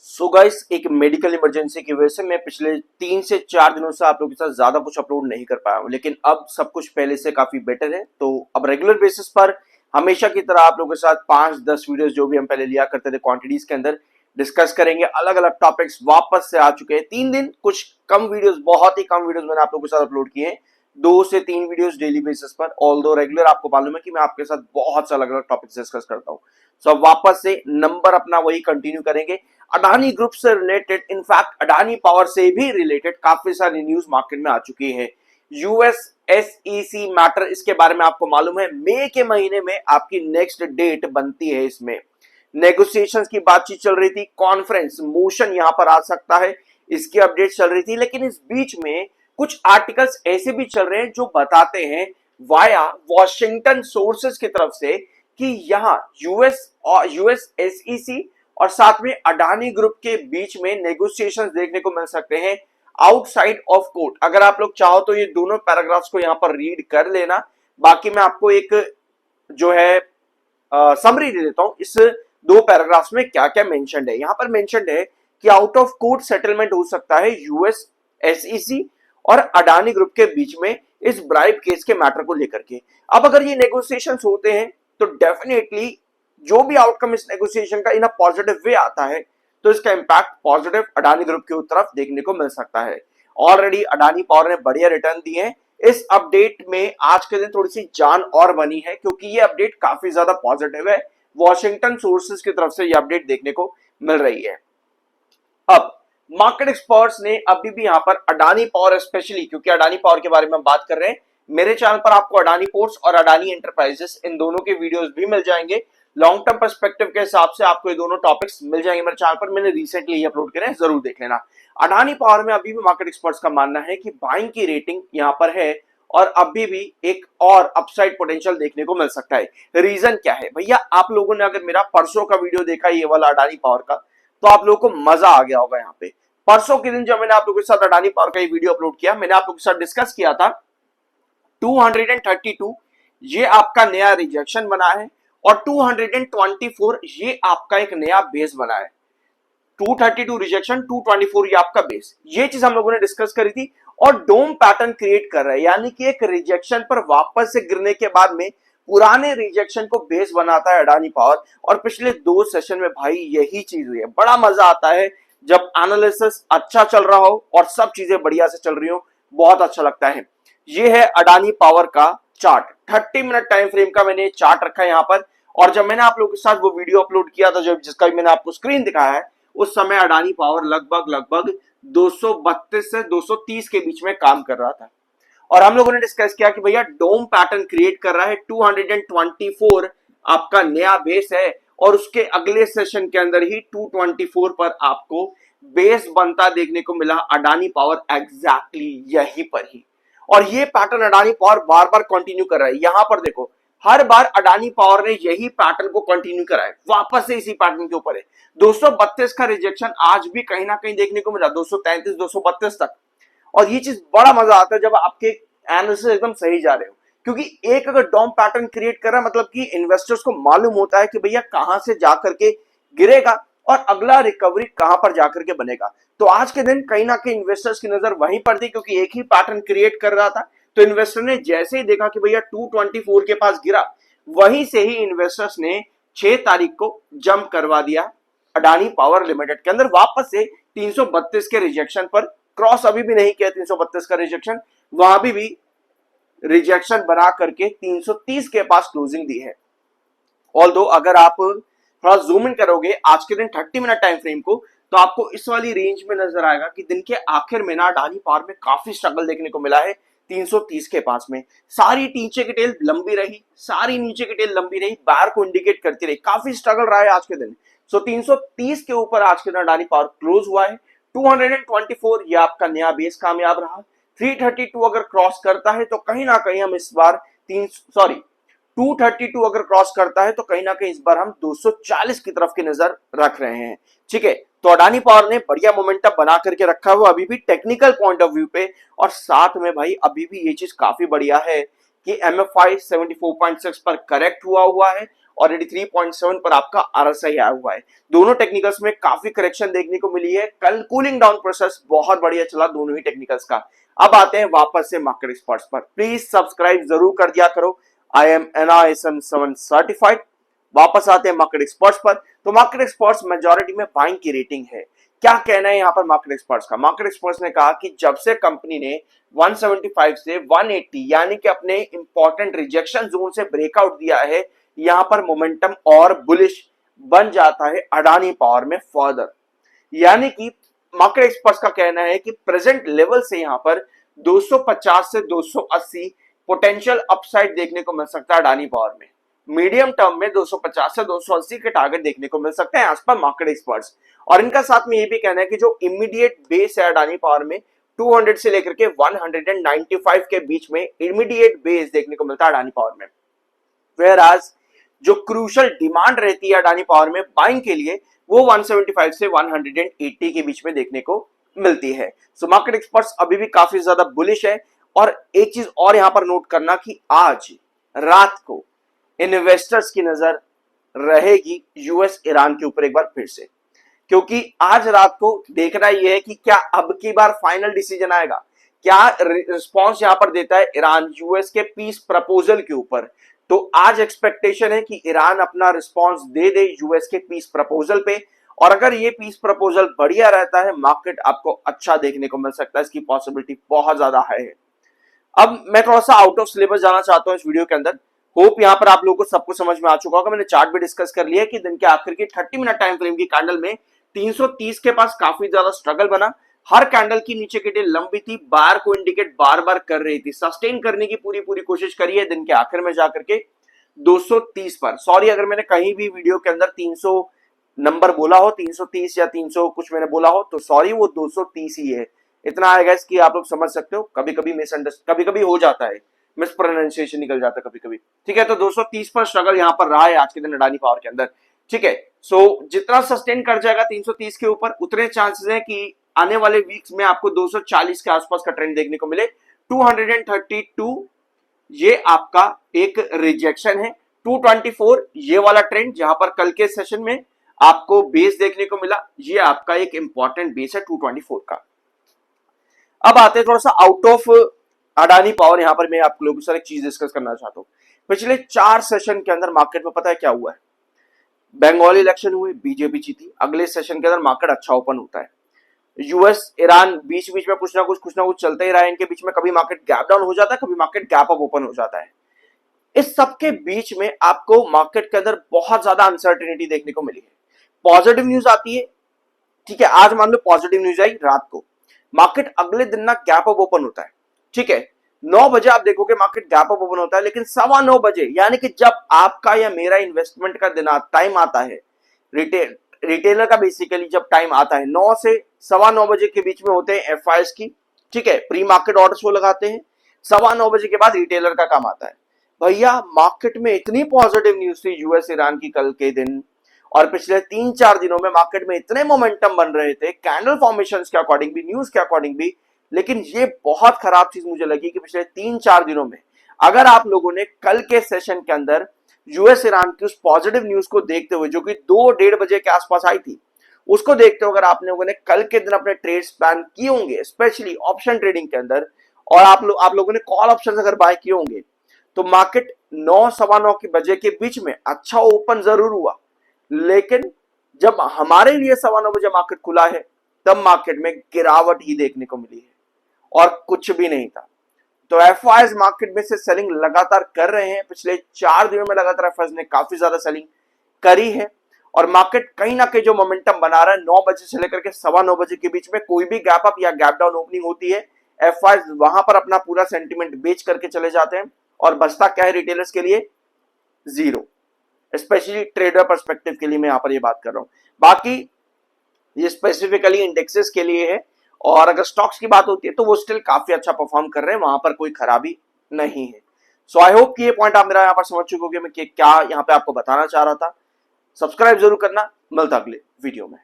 So guys, एक medical emergency की वजह से मैं पिछले 3 से 4 दिनों से आप लोगों के साथ ज्यादा कुछ अपलोड नहीं कर पाया हूं, लेकिन अब सब कुछ पहले से काफी बेटर है। तो अब रेगुलर बेसिस पर हमेशा की तरह आप लोगों के साथ 5-10 वीडियोस जो भी हम पहले लिया करते थे क्वांटिटीज के अंदर डिस्कस करेंगे। अलग अलग टॉपिक्स वापस से आ चुके हैं। 3 दिन कुछ कम वीडियोस, बहुत ही कम वीडियोस मैंने आप लोगों के साथ अपलोड किए हैं। 2 से 3 वीडियोस डेली बेसिस पर। ऑल दो रेगुलर आपको मालूम है कि मैं आपके साथ बहुत से अलग अलग टॉपिक्स डिस्कस करता हूँ। सो अब वापस से नंबर अपना वही कंटिन्यू करेंगे। अडानी ग्रुप से रिलेटेड, इनफैक्ट अडानी पावर से भी रिलेटेड काफी सारी न्यूज मार्केट में आ चुकी है। यूएस एसईसी मैटर, इसके बारे में आपको मालूम है मई के महीने में आपकी नेक्स्ट डेट बनती है। इसमें नेगोशिएशंस की बातचीत चल रही थी, कॉन्फ्रेंस मोशन यहां पर आ सकता है, इसकी अपडेट चल रही थी। लेकिन इस बीच में कुछ आर्टिकल्स ऐसे भी चल रहे हैं जो बताते हैं वाया वॉशिंगटन सोर्सेस की तरफ से कि यहां यूएस एसईसी और साथ में अडानी ग्रुप के बीच में नेगोशिएशंस देखने को मिल सकते हैं आउटसाइड ऑफ कोर्ट। अगर आप लोग चाहो तो ये दोनों पैराग्राफ्स को यहां पर रीड कर लेना। बाकी मैं आपको एक जो है समरी दे देता हूं इस 2 पैराग्राफ्स में क्या क्या मेंशन्ड है। यहां पर मेंशन्ड है कि आउट ऑफ कोर्ट सेटलमेंट हो सकता है यूएस एसईसी और अडानी ग्रुप के बीच में इस ब्राइब केस के मैटर को लेकर के। अब अगर ये नेगोशिएशंस होते हैं तो डेफिनेटली जो भी आउटकम इस नेगोशिएशन का इन अ पॉजिटिव वे आता है तो इसका इंपैक्ट पॉजिटिव अडानी ग्रुप की तरफ देखने को मिल सकता है। ऑलरेडी अडानी पावर ने बढ़िया रिटर्न दिए हैं। इस अपडेट में आज के दिन थोड़ी सी जान और बनी है क्योंकि ये अपडेट काफी ज्यादा पॉजिटिव है। वॉशिंगटन सोर्सेस की तरफ से ये अपडेट देखने को मिल रही है। अब मार्केट एक्सपर्ट्स ने अभी भी यहां पर अडानी पावर, स्पेशली क्योंकि अडानी पावर के बारे में हम बात कर रहे हैं, मेरे चैनल पर आपको अडानी पोर्ट्स और अडानी एंटरप्राइजेस इन दोनों के वीडियोस भी मिल जाएंगे। लॉन्ग टर्म पर्सपेक्टिव के हिसाब से आपको ये दोनों टॉपिक्स मिल जाएंगे मेरे चैनल पर। मैंने रिसेंटली ये अपलोड करे हैं, जरूर देख लेना। अडानी पावर में अभी भी मार्केट एक्सपर्ट्स का मानना है कि बाइंग की रेटिंग यहां पर है और अभी भी एक और अपसाइड पोटेंशियल देखने को मिल सकता है। रीजन क्या है भैया? आप लोगों ने अगर मेरा परसों का वीडियो देखा ये वाला अडानी पावर का, तो आप लोगों को मजा आ गया होगा। यहाँ पे परसों के दिन जब मैंने आप लोगों के साथ अडानी पावर का ये वीडियो अपलोड किया, मैंने आप लोगों के साथ डिस्कस किया था 232 ये आपका नया रिजेक्शन बना है और 224 ये आपका एक नया बेस बना है। 232 रिजेक्शन, 224 ये आपका बेस, ये चीज हम लोगों ने डिस्कस करी थी। और डोम पैटर्न क्रिएट कर रहा है, यानी कि एक रिजेक्शन पर वापस से गिरने के बाद में पुराने रिजेक्शन को बेस बनाता है अडानी पावर। और पिछले 2 सेशन में भाई यही चीज हुई है। बड़ा मजा आता है जब एनालिसिस अच्छा चल रहा हो और सब चीजें बढ़िया से चल रही हो, बहुत अच्छा लगता है। ये है अडानी पावर का चार्ट, 30 मिनट टाइम फ्रेम का मैंने चार्ट रखा है यहाँ पर। और जब मैंने आप लोगों के साथ वो वीडियो अपलोड किया था, जब जिसका भी मैंने आपको स्क्रीन दिखाया है, उस समय अडानी पावर लगभग 232 से 230 के बीच में काम कर रहा था। और हम लोगों ने डिस्कस किया कि भैया डोम पैटर्न क्रिएट कर रहा है, 224 आपका नया बेस है और उसके अगले सेशन के अंदर ही 224 पर आपको बेस बनता देखने को मिला अडानी पावर एग्जैक्टली यहीं पर ही। और ये पैटर्न अडानी पावर बार बार कंटिन्यू कर रहा है। यहां पर देखो, हर बार अडानी पावर ने यही पैटर्न को कंटिन्यू करा है, वापस से इसी पैटर्न के ऊपर है। 232 का रिजेक्शन आज भी कहीं ना कहीं देखने को मिला, 233 232 तक। और ये चीज बड़ा मजा आता है जब आपके एनालिसिस एकदम सही जा रहे हो, क्योंकि एक अगर डॉम पैटर्न क्रिएट कर रहा है मतलब कि इन्वेस्टर्स को मालूम होता है कि भैया कहां से जाकर के गिरेगा और अगला रिकवरी कहां पर जाकर के बनेगा। तो आज के दिन कहीं ना कहीं इन्वेस्टर्स की नजर वहीं पर थी, क्योंकि एक ही पैटर्न क्रिएट कर रहा था। तो इन्वेस्टर ने जैसे ही देखा कि भैया 224 के पास गिरा, वहीं से ही इन्वेस्टर्स ने 6 तारीख को जंप करवा दिया अडानी पावर लिमिटेड के अंदर, वापस से 332 के रिजेक्शन पर। क्रॉस अभी भी नहीं किया 332 का रिजेक्शन, वहां भी रिजेक्शन बना करके 330 के पास क्लोजिंग दी है। ऑल्दो अगर आप थोड़ा जूम इन करोगे आज के दिन 30 मिनट टाइम फ्रेम को, तो आपको इस वाली रेंज में नजर आएगा कि दिन के आखिर में ना अडानी पावर में काफी स्ट्रगल देखने को मिला है 330 के पास में। सारी नीचे की टेल लंबी रही, सारी नीचे की टेल लंबी रही, बार को इंडिकेट करती रही, काफी स्ट्रगल रहा है आज के दिन। सो 330 के ऊपर आज के दिन अडानी पावर क्लोज हुआ है। 224 ये आपका नया बेस कामयाब रहा। 332 अगर क्रॉस करता है तो कहीं ना कहीं हम इस बार 232 अगर क्रॉस करता है तो कहीं ना कहीं इस बार हम 240 की तरफ की नजर रख रहे हैं। ठीक है, तो अडानी पावर ने बढ़िया मोमेंटम बना करके रखा हुआ अभी भी टेक्निकल पॉइंट ऑफ व्यू पे। और साथ में भाई अभी भी ये चीज काफी बढ़िया है कि एमएफआई 74.6 पर करेक्ट हुआ है ऑलरेडी 3.7 पर आपका आरएसआई आया हुआ है। दोनों टेक्निकल्स में काफी करेक्शन देखने को मिली है। कल कूलिंग डाउन प्रोसेस बहुत बढ़िया चला दोनों ही टेक्निकल्स का। अब आते हैं वापस से मार्केट एक्सपर्ट्स पर। प्लीज सब्सक्राइब जरूर कर दिया करो। I am NISM 7 certified. वापस आते हैं मार्केट एक्सपर्ट्स पर। तो मार्केट एक्सपर्ट्स मेजॉरिटी में बाइंग की रेटिंग है। क्या कहना है यहां पर मार्केट एक्सपर्ट्स का? मार्केट एक्सपर्ट्स ने कहा कि जब से कंपनी ने 175 से 180 यानी कि अपने इंपॉर्टेंट रिजेक्शन जोन से ब्रेकआउट दिया है, यहां पर मोमेंटम और बुलिश बन जाता है अडानी पावर में फर्दर। यानी कि मार्केट एक्सपर्ट्स का कहना है कि प्रेजेंट लेवल से यहां पर 250 से 280 पोटेंशियल अपसाइड देखने को मिल सकता है अडानी पावर में। मीडियम टर्म में 250 से 280 के टारगेट देखने को मिल सकते हैं एज पर मार्केट एक्सपर्ट्स। और इनका साथ में ये भी कहना है कि जो इमीडिएट बेस है अडानी पावर में 200 से लेकर के 195 के बीच में इमीडिएट बेस देखने को मिलता है अडानी पावर में। वेयर आज जो क्रूशल डिमांड रहती है अडानी पावर में बाइंग के लिए वो 175 से 180 के बीच में देखने को मिलती है। सो मार्केट एक्सपर्ट्स अभी भी काफी ज्यादा बुलिश है। और एक चीज और यहां पर नोट करना कि आज रात को इन्वेस्टर्स की नजर रहेगी यूएस ईरान के ऊपर एक बार फिर से, क्योंकि आज रात को देखना यह है कि क्या अब की बार फाइनल डिसीजन आएगा, क्या रिस्पॉन्स यहां पर देता है ईरान यूएस के पीस प्रपोजल के ऊपर। तो आज एक्सपेक्टेशन है कि ईरान अपना रिस्पॉन्स दे दे यूएस के पीस प्रपोजल पे, और अगर ये पीस प्रपोजल बढ़िया रहता है मार्केट आपको अच्छा देखने को मिल सकता है। इसकी पॉसिबिलिटी बहुत ज्यादा हाई है। अब मैं थोड़ा सा आउट ऑफ सिलेबस जाना चाहता हूं इस वीडियो के अंदर। होप यहां पर आप लोगों को सब कुछ समझ में आ चुका होगा। मैंने चार्ट भी डिस्कस कर लिया कि दिन के आखिर की 30 मिनट टाइम फ्रेम की कैंडल में 330 के पास काफी ज्यादा स्ट्रगल बना। हर कैंडल की नीचे की टेल लंबी थी, बार को इंडिकेट बार बार कर रही थी, सस्टेन करने की पूरी कोशिश करी है दिन के आखिर में जाकर के 230 पर। सॉरी अगर मैंने कहीं भी वीडियो के अंदर 300 नंबर बोला हो, 330 या 300 कुछ मैंने बोला हो तो सॉरी, वो 230 ही है। इतना आएगा कि आप लोग समझ सकते हो। कभी कभी हो जाता है, मिस प्रोनाउंसिएशन निकल जाता है कभी कभी। ठीक है, तो 230 पर स्ट्रगल यहां पर रहा है आज के दिन अडानी पावर के अंदर। ठीक है, सो जितना सस्टेन कर जाएगा 330 के ऊपर उतने चांसेस हैं कि आने वाले वीक्स में आपको 240 के आसपास का ट्रेंड देखने को मिले। 232 ये आपका एक रिजेक्शन है। 224 ये वाला ट्रेंड जहां पर कल के सेशन में आपको बेस देखने को मिला, ये आपका एक इंपॉर्टेंट बेस है 224 का। अब आते हैं थोड़ा सा आउट ऑफ अडानी पावर। यहां पर मैं आप लोगों के साथ एक चीज डिस्कस करना चाहता हूं। पिछले 4 सेशन के अंदर मार्केट में पता है क्या हुआ है? बंगाल इलेक्शन हुए, बीजेपी जीती। अगले सेशन के अंदर मार्केट अच्छा ओपन होता है। यूएस ईरान बीच बीच में कुछ ना कुछ चलते ही रहा है इनके बीच में। कभी मार्केट गैप डाउन हो जाता है, कभी मार्केट गैप अप ओपन हो जाता है। इस सब के बीच में आपको मार्केट के अंदर बहुत ज्यादा अनसर्टेनिटी देखने को मिली है। पॉजिटिव न्यूज आती है, ठीक है, आज मान लो पॉजिटिव न्यूज आई रात को, मार्केट अगले दिन ना गैप अप ओपन होता है। ठीक है, 9 बजे आप देखोगे मार्केट गैप अप ओपन होता है, लेकिन 9:15 बजे यानी कि जब आपका या मेरा इन्वेस्टमेंट का दिन टाइम आता है, रिटेलर का बेसिकली जब टाइम आता है 9 से 9:15 बजे के बीच में होते हैं FIs की। ठीक है, प्री मार्केट ऑर्डर्स वो लगाते हैं। 9:15 बजे के बाद रिटेलर का काम आता है। भैया मार्केट में इतनी पॉजिटिव न्यूज थी यूएस ईरान की कल के दिन, और पिछले 3-4 दिनों में मार्केट में इतने मोमेंटम बन रहे थे कैंडल फॉर्मेशंस के अकॉर्डिंग भी, न्यूज के अकॉर्डिंग भी। लेकिन ये बहुत खराब चीज मुझे लगी कि पिछले 3-4 दिनों में अगर आप लोगों ने कल के सेशन के अंदर यूएस ईरान की उस पॉजिटिव न्यूज को देखते हुए, जो कि 2-1:30 बजे के आसपास आई थी, उसको देखते हुए अगर आप लोगों ने कल के दिन अपने ट्रेड्स प्लान किए होंगे, स्पेशली ऑप्शन ट्रेडिंग के अंदर, और आप लोगों ने कॉल ऑप्शन अगर बाय किए होंगे, तो मार्केट 9-9:15 के बजे के बीच में अच्छा ओपन जरूर हुआ, लेकिन जब हमारे लिए 9:15 बजे मार्केट खुला है तब मार्केट में गिरावट ही देखने को मिली है और कुछ भी नहीं था। तो एफआईज मार्केट में से सेलिंग लगातार कर रहे हैं। पिछले 4 दिनों में लगातार एफआईज ने काफी ज्यादा सेलिंग करी है, और मार्केट कहीं ना कहीं जो मोमेंटम बना रहा है 9 बजे से लेकर के 9:15 बजे के बीच में कोई भी गैप अप या गैप डाउन ओपनिंग होती है, एफआईज वहां पर अपना पूरा सेंटीमेंट बेच करके चले जाते हैं, और बचता क्या है रिटेलर्स के लिए? जीरो। स्पेशली ट्रेडर पर्सपेक्टिव के लिए मैं यहां पर ये बात कर रहा हूं, बाकी ये स्पेसिफिकली इंडेक्सेस के लिए है। और अगर स्टॉक्स की बात होती है तो वो स्टिल काफी अच्छा परफॉर्म कर रहे हैं, वहां पर कोई खराबी नहीं है। सो आई होप कि ये पॉइंट आप मेरा यहां पर समझ चुके होंगे मैं क्या यहां पे आपको बताना चाह रहा था। सब्सक्राइब जरूर करना, मिलता अगले वीडियो में।